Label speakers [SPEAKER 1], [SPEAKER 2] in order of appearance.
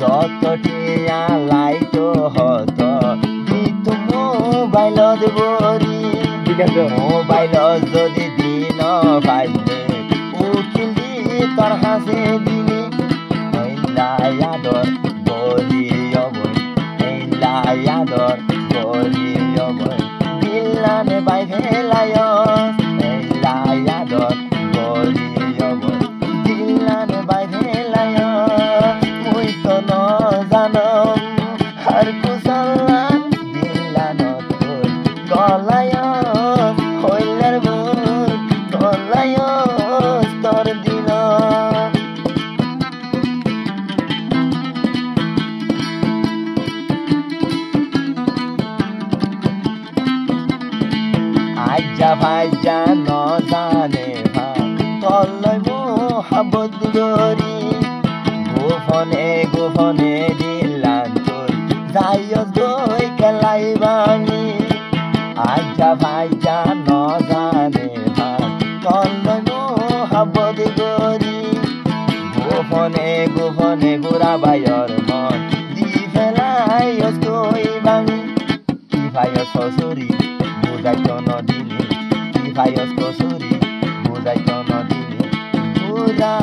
[SPEAKER 1] যতটিয়া লাইটো হত দিতো মোবাইলত বরি মোবাইলত যদি দিন পাইলে উঠিলি তোর হাসে দিলি লায়াদর বলি অবৈ লায়াদর বলি অবৈ দিলানে বাই ভেলায় লায়াদর বলি অবৈ দিলানে বাই ভেলায় মুই তো ন জানম আর কুশলান দিলানত তোর গলায় হইলার মোর গলায় তোর দিল আজ্জা ভাইজা ন জানে ভাই তলয় মোহাবত গরি গোপনে গোপনে দিলান তোর যাইয়ত গৈ খেলাই বাঙি আজ্জা ভাইজা ন জানে ভাই তলয় মোহাবত গরি গোপনে গোপনে গোরা বাইর মন দি ফেলাই গৈ বাঙি কি ভাইয় শ্বশুরি বুঝাইতো নদিলি কি ভাইয়স কসুরি বুঝাইতো নদিলি বুঝা